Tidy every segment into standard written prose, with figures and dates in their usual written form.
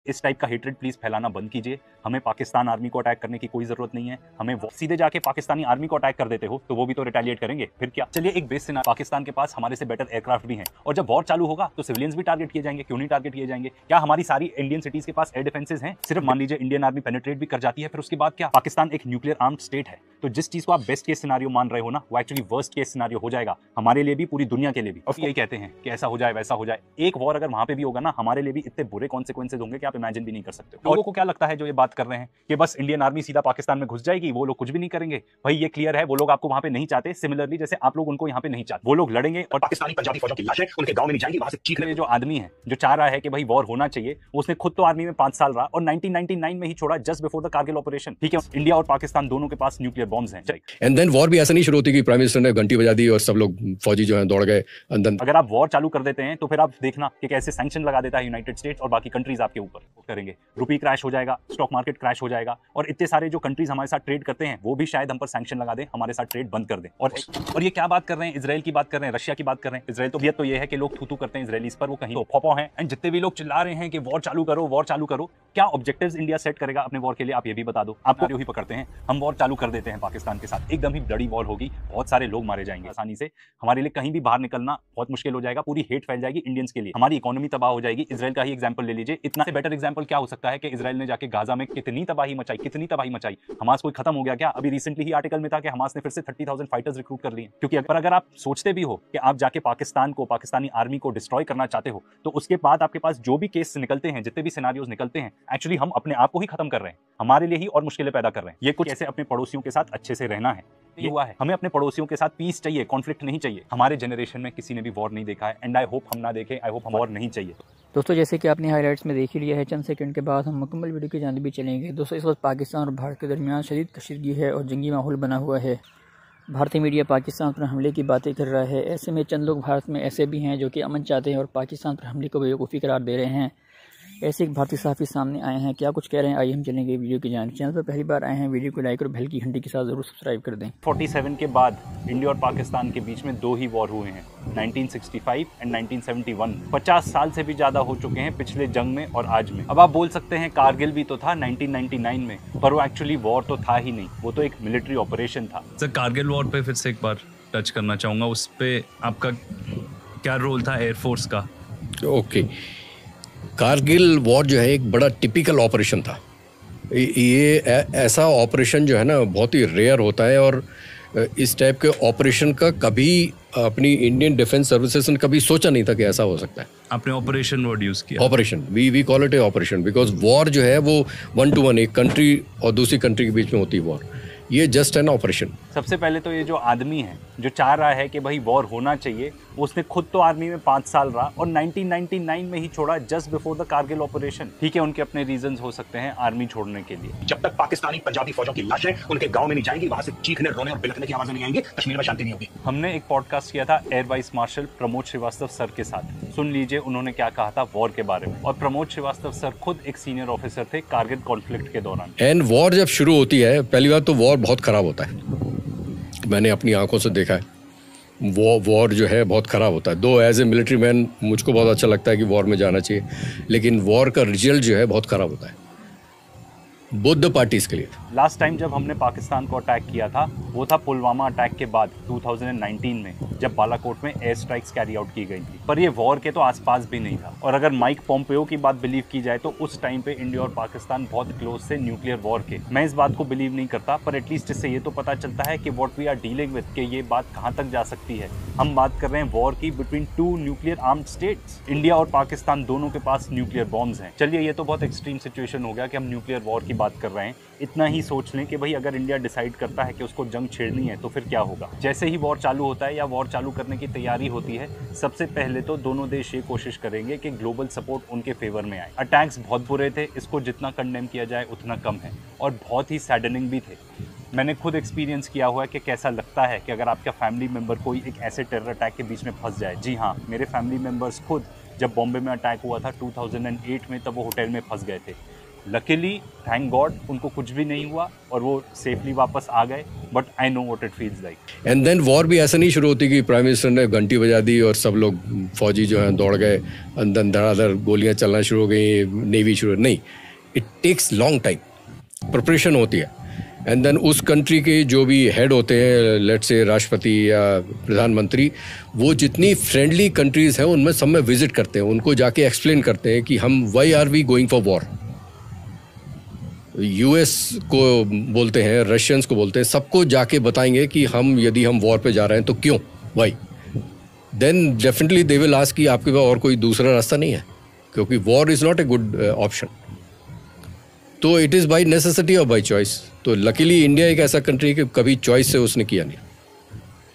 इस टाइप का hatred please फैलाना बंद कीजिए। हमें पाकिस्तान आर्मी को अटैक करने की कोई जरूरत नहीं है। हमें सीधे जाके पाकिस्तानी आर्मी को अटैक कर देते हो तो वो भी तो रिटेलिएट करेंगे, फिर क्या। चलिए एक बेस सिनारियो, पाकिस्तान के पास हमारे से बेटर एयरक्राफ्ट भी हैं और जब वॉर चालू होगा तो सिविलियंस भी टारगेट किए जाएंगे। क्यों नहीं टारगेट किए जाएंगे? क्या हमारी सारी इंडियन सिटीज के पास एयर डिफेंसेस हैं? सिर्फ मान लीजिए इंडियन आर्मी पेनिट्रेट भी कर जाती है, फिर उसके बाद क्या? पाकिस्तान एक न्यूक्लियर आर्म्ड स्टेट है, तो जिस चीज को आप बेस्ट केस सिनारियो मान रहे हो ना, वो एक्चुअली वर्स्ट केस सिनारियो हो जाएगा हमारे लिए भी, पूरी दुनिया के लिए भी। और यही कहते हैं कि ऐसा हो जाए वैसा हो जाए। एक वॉर अगर वहां पे भी होगा ना, हमारे लिए भी इतने बुरे कॉन्सिक्वेंसेज होंगे कि आप इमेजिन भी नहीं कर सकते। लोगों को क्या लगता है जो ये बात कर रहे हैं कि बस इंडियन आर्मी सीधा पाकिस्तान में घुस जाएगी, वो लोग कुछ भी नहीं करेंगे? भाई ये क्लियर है, वो लोग आपको वहां पे नहीं चाहते। सिमिलरली जैसे आप लोग उनको यहाँ पे नहीं चाहते, वो लोग लड़ेंगे और पाकिस्तानी पंजाबी फौजों की लाशें उनके गांव में नहीं जाएंगी, वहां से चीखने। जो आदमी है जो चाह रहा है कि भाई वॉर होना चाहिए, उसने खुद तो आर्मी में 5 साल रहा और 1999 में ही छोड़ा, just before the Kargil operation. ठीक है, इंडिया और पाकिस्तान दोनों के पास न्यूक्लियर बॉम्ब्स हैं। एंड देन वॉर भी ऐसा नहीं शुरू होती कि प्राइम मिनिस्टर ने घंटी बजा दी और सब लोग फौजी जो हैं दौड़ गए अंदर। अगर आप वॉर चालू कर देते हैं तो फिर आप देखना कि कैसे सैंक्शन लगा देता है यूनाइटेड स्टेट्स और बाकी कंट्रीज आपके ऊपर करेंगे। रुपी क्रैश हो जाएगा, स्टॉक मार्केट क्रैश हो जाएगा और इतने सारे जो कंट्रीज हमारे साथ ट्रेड करते हैं वो भी शायद हम पर सैंक्शन लगा दें, हमारे साथ ट्रेड बंद कर दें। और ये क्या बात कर रहे हैं? इजराइल की बात कर रहे हैं, रशिया की बात कर रहे हैं। इजराइल तो ये है कि लोग थू करते हैं इजराइलीज पर, वो कहीं तो फौपौ हैं। एंड जितने भी लोग चिल्ला रहे हैं कि वॉर चालू करो, वॉर चालू करो, क्या ऑब्जेक्टिव्स इंडिया सेट करेगा अपने वॉर के लिए? आप ये भी बता दो। आपको ही पकड़ते हैं, हम वॉर चालू कर देते हैं पाकिस्तान के साथ, एकदम ही बड़ी वॉर होगी, बहुत सारे लोग मारे जाएंगे आसानी से, हमारे लिए कहीं भी बाहर निकलना बहुत मुश्किल हो जाएगा, पूरी हेट फैल जाएगी इंडियंस के लिए, हमारी इकोनॉमी तबाह हो जाएगी। इजराइल का ही एग्जांपल ले लीजिए, इतना से बेटर एग्जांपल क्या हो सकता है कि इजराइल ने जाके गाजा में कितनी तबाही मचाई। हमास कोई खत्म हो गया क्या? अभी रिसेंटली ही आर्टिकल में था कि हमास ने फिर से 30,000 फाइटर्स रिक्रूट कर लिए। क्योंकि अगर आप सोचते भी हो कि आप जाके पाकिस्तान को, पाकिस्तानी आर्मी को डिस्ट्रॉय करना चाहते हो, तो उसके बाद आपके पास जो भी केस निकलते हैं, जितने भी सिनेरियोज निकलते हैं, एक्चुअली हम अपने आप को ही खत्म कर रहे हैं, हमारे लिए ही और मुश्किलें पैदा कर रहे हैं। ये कुछ ऐसे अपने पड़ोसियों के साथ अच्छे से रहना है, ये हुआ है। हमें अपने पड़ोसियों के साथ पीस चाहिए, कॉन्फ्लिक्ट नहीं चाहिए। हमारे जनरेशन में किसी ने भी वॉर नहीं देखा है एंड आई होप हम ना देखें, आई होप हम वॉर नहीं चाहिए। दोस्तों जैसे कि आपने हाइलाइट्स में देख ही लिया है, चंद सेकंड के बाद हम मुकम्मल वीडियो की जानिब भी चलेंगे। दोस्तों इस वक्त पाकिस्तान और भारत के दरमियान शदीद कशीदगी है और जंगी माहौल बना हुआ है। भारतीय मीडिया पाकिस्तान पर हमले की बातें कर रहा है। ऐसे में चंद लोग भारत में ऐसे भी हैं जो कि अमन चाहते हैं और पाकिस्तान पर हमले को बेवकूफ़ी करार दे रहे हैं। ऐसे एक भारतीय सहाफ़ी सामने आए हैं, क्या कुछ कह रहे हैं आइए हम चलेंगे वीडियो की जानिब। चैनल पर पहली बार आए हैं, वीडियो को लाइक और बेल की घंटी के साथ जरूर सब्सक्राइब कर दें। 47 के बाद इंडिया और पाकिस्तान के बीच में 2 ही वॉर हुए हैं, 1965 एंड 1971। 50 साल से भी ज़्यादा हो चुके हैं पिछले जंग में और आज में। अब आप बोल सकते हैं कारगिल भी तो था 1999 में, पर वो एक्चुअली वॉर तो था ही नहीं, वो तो एक मिलिट्री ऑपरेशन था। सर कारगिल वॉर पे फिर से एक बार टच करना चाहूँगा, उस पर आपका क्या रोल था एयरफोर्स का? ओके, कारगिल वॉर जो है एक बड़ा टिपिकल ऑपरेशन था। ये ऐसा ऑपरेशन जो है ना बहुत ही रेयर होता है और इस टाइप के ऑपरेशन का कभी अपनी इंडियन डिफेंस सर्विसेज ने कभी सोचा नहीं था कि ऐसा हो सकता है। आपने ऑपरेशन वर्ड यूज़ किया। Operation, we call it a operation because war जो है वो 1 to 1 एक कंट्री और दूसरी कंट्री के बीच में होती है वॉर। ये जस्ट एन ऑपरेशन। सबसे पहले तो ये जो आदमी है जो चाह रहा है कि भाई वॉर होना चाहिए, उसने खुद तो आर्मी में 5 साल रहा और 1999 में ही छोड़ा, just before the Kargil operation. ठीक है, उनके अपने रीजंस हो सकते हैं आर्मी छोड़ने के लिए। जब तक पाकिस्तानी पंजाबी फौजों की लाशें उनके गांव में नहीं जाएंगी, वहां से चीखने, रोने और बिलखने की आवाजें नहीं आएंगी, कश्मीर में शांति नहीं होगी। हमने एक पॉडकास्ट किया था air vice marshal Pramod Shrivastava sir के साथ, सुन लीजिए उन्होंने क्या कहा था वॉर के बारे में। और प्रमोद श्रीवास्तव सर खुद एक सीनियर ऑफिसर थे कारगिल कॉन्फ्लिक्ट के दौरान। एंड वॉर जब शुरू होती है, पहली बात तो वॉर बहुत खराब होता है, मैंने अपनी आंखों से देखा है। वॉर जो है बहुत ख़राब होता है। दो एज ए मिलिट्री मैन मुझको बहुत अच्छा लगता है कि वॉर में जाना चाहिए, लेकिन वॉर का रिजल्ट जो है बहुत ख़राब होता है बोथ द पार्टीज के लिए। लास्ट टाइम जब हमने पाकिस्तान को अटैक किया था वो था पुलवामा अटैक के बाद 2019 में, जब बालाकोट में एयर स्ट्राइक्स कैरी आउट की गई थी, पर ये वॉर के तो आसपास भी नहीं था। और अगर माइक पोम्पियो की बात बिलीव की जाए तो उस टाइम पे इंडिया और पाकिस्तान बहुत क्लोज थे न्यूक्लियर वॉर के। मैं इस बात को बिलीव नहीं करता, पर एटलीस्ट इससे ये तो पता चलता है कि what we are dealing with, कि ये बात कहाँ तक जा सकती है। हम बात कर रहे हैं वॉर की between 2 nuclear armed states. India और पाकिस्तान दोनों के पास न्यूक्लियर बॉम्ब्स हैं। चलिए ये तो बहुत एक्सट्रीम सिचुएशन हो गया कि हम न्यूक्लियर वॉर की बात कर रहे हैं। इतना ही सोच लें कि भाई अगर इंडिया डिसाइड करता है कि उसको जंग छेड़नी है तो फिर क्या होगा। जैसे ही वॉर चालू होता है या वॉर चालू करने की तैयारी होती है, सबसे पहले तो दोनों देश ये कोशिश करेंगे कि ग्लोबल सपोर्ट उनके फेवर में आए। अटैक्स बहुत बुरे थे, इसको जितना कंडेम किया जाए उतना कम है, और बहुत ही सैडनिंग भी थे। मैंने खुद एक्सपीरियंस किया हुआ है कि कैसा लगता है कि अगर आपका फैमिली मेम्बर कोई एक ऐसे टेरर अटैक के बीच में फंस जाए। जी हाँ, मेरे फैमिली मेम्बर्स खुद जब बॉम्बे में अटैक हुआ था 2008 में, तब वो होटल में फंस गए थे। लकीली थैंक गॉड उनको कुछ भी नहीं हुआ और वो सेफली वापस आ गए, but I know what it feels like. And then war भी ऐसा नहीं शुरू होती कि प्राइम मिनिस्टर ने घंटी बजा दी और सब लोग फौजी जो हैं दौड़ गए, अंदर धड़ाधड़ गोलियां चलना शुरू हो गई, नेवी शुरू, नहीं, it takes long time, preparation होती है। एंड देन उस कंट्री के जो भी हेड होते हैं, लेट्स से राष्ट्रपति या प्रधानमंत्री, वो जितनी फ्रेंडली कंट्रीज़ हैं उनमें सब में विजिट करते हैं, उनको जाके एक्सप्लेन करते हैं कि हम why are we going for war. US को बोलते हैं, रशियंस को बोलते हैं, सबको जाके बताएंगे कि यदि हम वॉर पे जा रहे हैं तो क्यों, why. Then definitely they will ask कि आपके पास और कोई दूसरा रास्ता नहीं है, क्योंकि war is not a good option. तो इट इज़ बाई नेसेसिटी और बाई चॉइस। तो लकीली इंडिया एक ऐसा कंट्री है कि कभी चॉइस से उसने किया नहीं।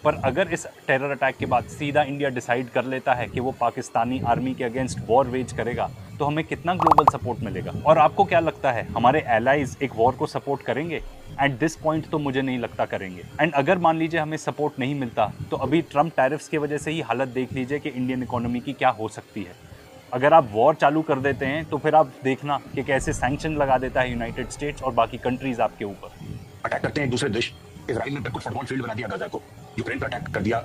पर अगर इस टेरर अटैक के बाद सीधा इंडिया डिसाइड कर लेता है कि वो पाकिस्तानी आर्मी के अगेंस्ट वॉर वेज करेगा, तो हमें कितना ग्लोबल सपोर्ट मिलेगा? और आपको क्या लगता है हमारे एलाइज एक वॉर को सपोर्ट करेंगे? एट दिस पॉइंट तो मुझे नहीं लगता करेंगे। एंड अगर मान लीजिए हमें सपोर्ट नहीं मिलता, तो अभी ट्रम्प टैरिफ्स की वजह से ही हालत देख लीजिए कि इंडियन इकोनॉमी की क्या हो सकती है। अगर आप वॉर चालू कर देते हैं तो फिर आप देखना कि कैसे सैंक्शन लगा देता है यूनाइटेड स्टेट्स और बाकी कंट्रीज आपके ऊपर। अटैक करते हैं एक दूसरे देश। इजराइल ने बिल्कुल फुटबॉल फील्ड बना दिया गाजा को, यूक्रेन पर अटैक कर दिया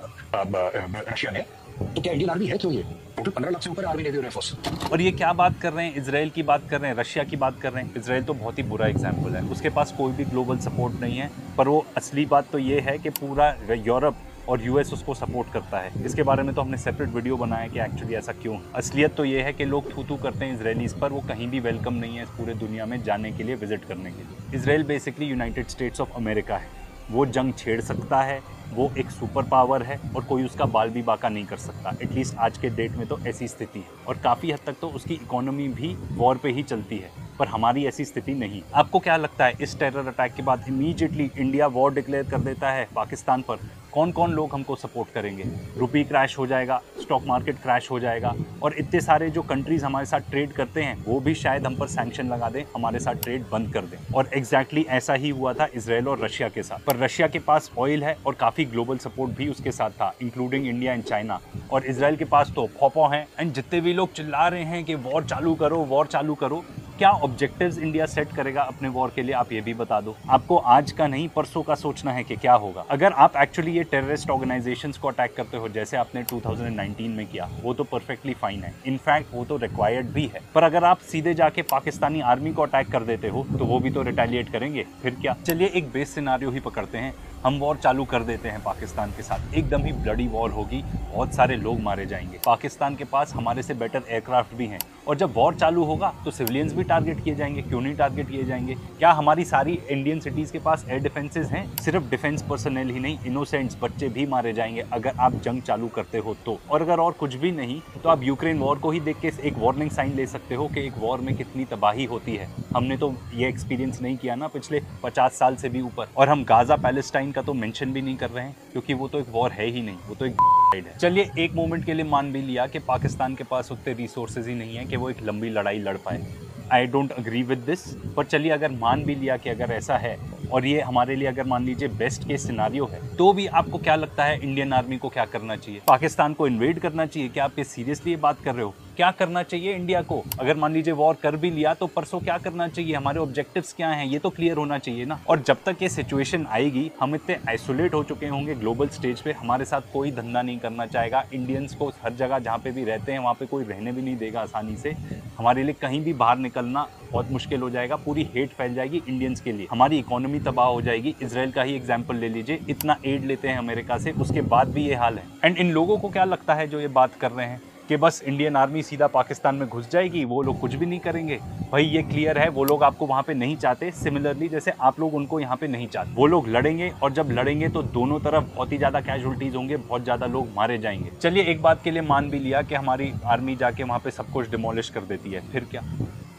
रशिया ने। तो क्या इंडियन आर्मी है क्यों? ये टोटल 15 लाख से ऊपर आर्मी नेवी और एयरफोर्स। और ये क्या बात कर रहे हैं, इजराइल की बात कर रहे हैं, रशिया की बात कर रहे हैं। इजराइल तो बहुत ही बुरा एग्जाम्पल है, उसके पास कोई भी ग्लोबल सपोर्ट नहीं है। पर वो असली बात तो ये है कि पूरा यूरोप और यूएस उसको सपोर्ट करता है। इसके बारे में तो हमने सेपरेट वीडियो बनाया कि एक्चुअली ऐसा क्यों। असलियत तो ये है कि लोग थू करते हैं इजरायलीज पर, वो कहीं भी वेलकम नहीं है इस पूरे दुनिया में जाने के लिए, विजिट करने के लिए। Israel basically United states of America है। वो जंग छेड़ सकता है, वो एक सुपर पावर है और कोई उसका बाल भी बाका नहीं कर सकता। एटलीस्ट आज के डेट में तो ऐसी स्थिति है, और काफ़ी हद तक तो उसकी इकोनॉमी भी वॉर पे ही चलती है। पर हमारी ऐसी स्थिति नहीं। आपको क्या लगता है इस टेरर अटैक के बाद इमीडिएटली इंडिया वॉर डिक्लेयर कर देता है पाकिस्तान पर, कौन कौन लोग हमको सपोर्ट करेंगे? रुपी क्रैश हो जाएगा, स्टॉक मार्केट क्रैश हो जाएगा, और इतने सारे जो कंट्रीज हमारे साथ ट्रेड करते हैं वो भी शायद हम पर सैंक्शन लगा दें, हमारे साथ ट्रेड बंद कर दें। और एग्जैक्टली ऐसा ही हुआ था इजराइल और रशिया के साथ। पर रशिया के पास ऑयल है और काफ़ी ग्लोबल सपोर्ट भी उसके साथ था, इंक्लूडिंग इंडिया एंड चाइना। और इजराइल के पास तो फौफौ हैं। एंड जितने भी लोग चिल्ला रहे हैं कि वॉर चालू करो, वॉर चालू करो, क्या ऑब्जेक्टिव्स इंडिया सेट करेगा अपने वॉर के लिए? आप ये भी बता दो। आपको आज का नहीं परसों का सोचना है कि क्या होगा। अगर आप एक्चुअली ये टेररिस्ट ऑर्गेनाइजेशंस को अटैक करते हो जैसे आपने 2019 में किया, वो तो परफेक्टली फाइन है, इनफैक्ट वो तो रिक्वायर्ड भी है। पर अगर आप सीधे जाके पाकिस्तानी आर्मी को अटैक कर देते हो तो वो भी तो रिटेलिएट करेंगे, फिर क्या? चलिए एक बेस सिनारियो ही पकड़ते हैं, हम वॉर चालू कर देते हैं पाकिस्तान के साथ, एकदम ही ब्लडी वॉर होगी, बहुत सारे लोग मारे जाएंगे। पाकिस्तान के पास हमारे से बेटर एयरक्राफ्ट भी हैं, और जब वॉर चालू होगा तो सिविलियंस भी टारगेट किए जाएंगे। क्यों नहीं टारगेट किए जाएंगे? क्या हमारी सारी इंडियन सिटीज के पास एयर डिफेंसेस हैं? सिर्फ डिफेंस पर्सनल ही नहीं, इनोसेंट्स बच्चे भी मारे जाएंगे अगर आप जंग चालू करते हो तो। और अगर और कुछ भी नहीं तो आप यूक्रेन वॉर को ही देख के एक वार्निंग साइन ले सकते हो कि एक वॉर में कितनी तबाही होती है। हमने तो ये एक्सपीरियंस नहीं किया ना पिछले 50 साल से भी ऊपर। और हम गाजा पैलेस्टाइन का तो मेंशन भी नहीं कर रहे हैं, क्योंकि वो तो एक वॉर है ही नहीं, वो तो एक है। चलिए एक मोमेंट के लिए मान भी लिया कि पाकिस्तान के पास उतने रिसोर्सेज ही नहीं है कि वो एक लंबी लड़ाई लड़ पाए। I don't agree with this. पर चलिए अगर मान भी लिया कि अगर ऐसा है, और ये हमारे लिए अगर मान लीजिए बेस्ट केस सिनारियो है, तो भी आपको क्या लगता है इंडियन आर्मी को क्या करना चाहिए? पाकिस्तान को इन्वेड करना चाहिए? क्या आप ये सीरियसली ये बात कर रहे हो? क्या करना चाहिए इंडिया को? अगर मान लीजिए वॉर कर भी लिया तो परसों क्या करना चाहिए? हमारे ऑब्जेक्टिव्स क्या हैं? ये तो क्लियर होना चाहिए ना। और जब तक ये सिचुएशन आएगी, हम इतने आइसोलेट हो चुके होंगे ग्लोबल स्टेज पे, हमारे साथ कोई धंधा नहीं करना चाहेगा। इंडियंस को हर जगह जहाँ पे भी रहते हैं वहाँ पे कोई रहने भी नहीं देगा आसानी से। हमारे लिए कहीं भी बाहर निकलना बहुत मुश्किल हो जाएगा, पूरी हेट फैल जाएगी इंडियंस के लिए, हमारी इकोनॉमी तबाह हो जाएगी। इजराइल का ही एग्जाम्पल ले लीजिए, इतना एड लेते हैं अमेरिका से, उसके बाद भी ये हाल है। एंड इन लोगों को क्या लगता है जो ये बात कर रहे हैं कि बस इंडियन आर्मी सीधा पाकिस्तान में घुस जाएगी, वो लोग कुछ भी नहीं करेंगे? भाई ये क्लियर है, वो लोग आपको वहाँ पे नहीं चाहते, सिमिलरली जैसे आप लोग उनको यहाँ पे नहीं चाहते। वो लोग लड़ेंगे, और जब लड़ेंगे तो दोनों तरफ बहुत ही ज़्यादा कैजुअलिटीज़ होंगे, बहुत ज़्यादा लोग मारे जाएंगे। चलिए एक बात के लिए मान भी लिया कि हमारी आर्मी जाके वहाँ पे सब कुछ डिमोलिश कर देती है, फिर क्या?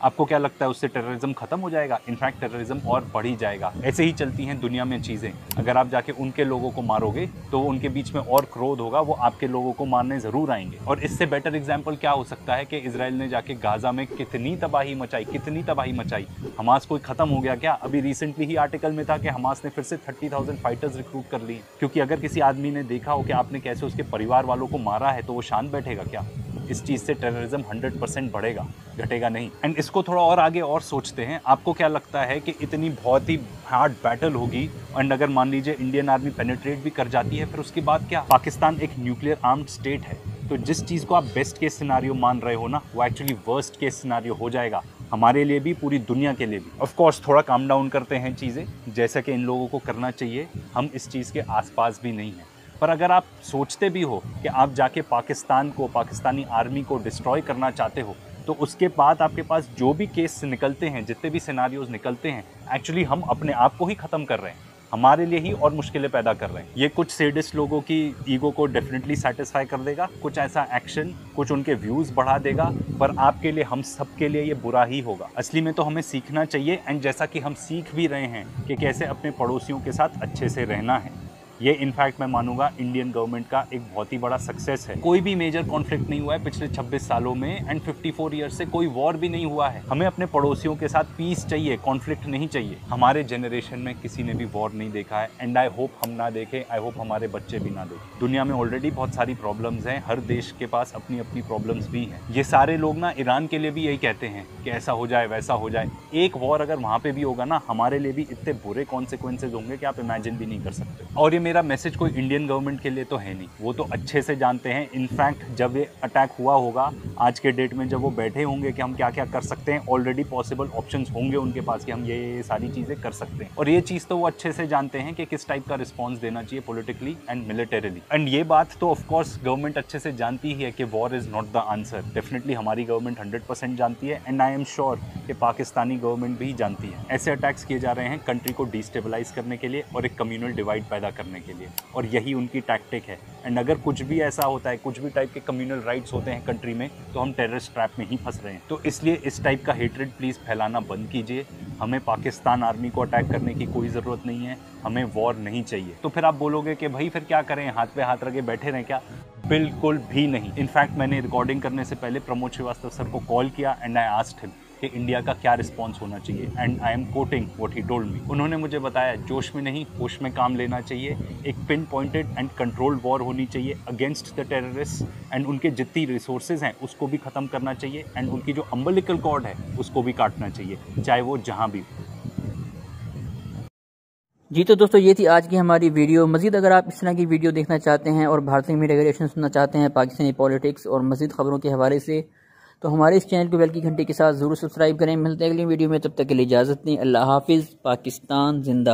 आपको क्या लगता है उससे टेररिज्म खत्म हो जाएगा? इनफैक्ट टेररिज्म और बढ़ ही जाएगा। ऐसे ही चलती हैं दुनिया में चीज़ें। अगर आप जाके उनके लोगों को मारोगे तो उनके बीच में और क्रोध होगा, वो आपके लोगों को मारने ज़रूर आएंगे। और इससे बेटर एग्जाम्पल क्या हो सकता है कि इजराइल ने जाके गाजा में कितनी तबाही मचाई, कितनी तबाही मचाई। हमास कोई ख़त्म हो गया क्या? अभी रिसेंटली ही आर्टिकल में था कि हमास ने फिर से 30,000 फाइटर्स रिक्रूट कर लिए। क्योंकि अगर किसी आदमी ने देखा हो कि आपने कैसे उसके परिवार वालों को मारा है तो वो शांत बैठेगा क्या? इस चीज़ से टेररिज्म 100% बढ़ेगा, घटेगा नहीं। एंड इसको थोड़ा और आगे और सोचते हैं, आपको क्या लगता है कि इतनी बहुत ही हार्ड बैटल होगी एंड अगर मान लीजिए इंडियन आर्मी पेनिट्रेट भी कर जाती है, फिर उसके बाद क्या? पाकिस्तान एक न्यूक्लियर आर्म्ड स्टेट है, तो जिस चीज़ को आप बेस्ट केस सिनारियो मान रहे हो ना, वो एक्चुअली वर्स्ट केस सिनारियो हो जाएगा हमारे लिए भी, पूरी दुनिया के लिए भी। ऑफ कोर्स थोड़ा काम डाउन करते हैं चीज़ें, जैसा कि इन लोगों को करना चाहिए, हम इस चीज़ के आसपास भी नहीं हैं। पर अगर आप सोचते भी हो कि आप जाके पाकिस्तान को, पाकिस्तानी आर्मी को डिस्ट्रॉय करना चाहते हो, तो उसके बाद आपके पास जो भी केस निकलते हैं, जितने भी सिनारियोज निकलते हैं, एक्चुअली हम अपने आप को ही ख़त्म कर रहे हैं, हमारे लिए ही और मुश्किलें पैदा कर रहे हैं। ये कुछ सेडिस्ट लोगों की ईगो को डेफिनेटली सेटिस्फाई कर देगा, कुछ ऐसा एक्शन, कुछ उनके व्यूज़ बढ़ा देगा, पर आपके लिए, हम सब के लिए ये बुरा ही होगा। असली में तो हमें सीखना चाहिए, एंड जैसा कि हम सीख भी रहे हैं कि कैसे अपने पड़ोसियों के साथ अच्छे से रहना है। ये इनफैक्ट मैं मानूंगा इंडियन गवर्नमेंट का एक बहुत ही बड़ा सक्सेस है। कोई भी मेजर कॉन्फ्लिक्ट नहीं हुआ है पिछले 26 सालों में, एंड 54 ईयर्स से कोई वॉर भी नहीं हुआ है। हमें अपने पड़ोसियों के साथ पीस चाहिए, कॉन्फ्लिक्ट नहीं चाहिए। हमारे जनरेशन में किसी ने भी वॉर नहीं देखा है, एंड आई होप हम ना देखें, आई होप हमारे बच्चे भी ना देखें। दुनिया में ऑलरेडी बहुत सारी प्रॉब्लम्स हैं, हर देश के पास अपनी अपनी प्रॉब्लम्स भी हैं। ये सारे लोग ना ईरान के लिए भी यही कहते हैं कि ऐसा हो जाए, वैसा हो जाए। एक वॉर अगर वहाँ पे भी होगा ना, हमारे लिए भी इतने बुरे कॉन्सिक्वेंसेज होंगे कि आप इमेजिन भी नहीं कर सकते। और ये मेरा मैसेज कोई इंडियन गवर्नमेंट के लिए तो है नहीं, वो तो अच्छे से जानते हैं। इनफैक्ट जब ये अटैक हुआ होगा, आज के डेट में जब वो बैठे होंगे कि हम क्या क्या कर सकते हैं, ऑलरेडी पॉसिबल ऑप्शंस होंगे उनके पास कि हम ये सारी चीज़ें कर सकते हैं। और ये चीज़ तो वो अच्छे से जानते हैं कि किस टाइप का रिस्पॉन्स देना चाहिए पॉलिटिकली एंड मिलिटरीली। एंड ये बात तो ऑफकोर्स गवर्नमेंट अच्छे से जानती ही है कि war is not the answer. Definitely हमारी गवर्नमेंट 100% जानती है, एंड आई एम श्योर कि पाकिस्तानी गवर्नमेंट भी जानती है। ऐसे अटैक्स किए जा रहे हैं कंट्री को डिस्टेबलाइज करने के लिए और एक कम्युनल डिवाइड पैदा करने के लिए, और यही उनकी टैक्टिक है। एंड अगर कुछ भी ऐसा होता है, कुछ भी टाइप के कम्युनल राइट्स होते हैं कंट्री में, तो हम टेररिस्ट ट्रैप में ही फंस रहे हैं। तो इसलिए इस टाइप का हेट्रेड प्लीज़ फैलाना बंद कीजिए। हमें पाकिस्तान आर्मी को अटैक करने की कोई ज़रूरत नहीं है, हमें वॉर नहीं चाहिए। तो फिर आप बोलोगे कि भाई फिर क्या करें, हाथ पे हाथ रखे बैठे रहें क्या? बिल्कुल भी नहीं। इनफैक्ट मैंने रिकॉर्डिंग करने से पहले प्रमोद श्रीवास्तव सर को कॉल किया एंड आई आस्क्ड हिम कि इंडिया का क्या रिस्पॉन्स होना चाहिए, and I am quoting what he told me. उन्होंने मुझे बताया, जोश में नहीं होश में काम लेना चाहिए, एक pin pointed and controlled war होनी चाहिए अगेंस्ट द टेररिस्ट, एंड उनके जितनी रिसोर्सेज हैं उसको भी ख़त्म करना चाहिए, एंड उनकी जो अम्बिलिकल कॉर्ड है उसको भी काटना चाहिए, चाहे वो जहाँ भी हो। जी तो दोस्तों, ये थी आज की हमारी वीडियो। मज़ीद अगर आप इस तरह की वीडियो देखना चाहते हैं और भारतीय मीडिया का रिएक्शन सुनना चाहते हैं पाकिस्तानी पॉलिटिक्स और मज़ीद खबरों के हवाले से, तो हमारे इस चैनल को बेल की घंटे के साथ ज़रूर सब्सक्राइब करें। मिलते हैं अगली वीडियो में, तब तक के लिए इजाज़त दें। अल्लाह हाफिज़। पाकिस्तान जिंदाबाद।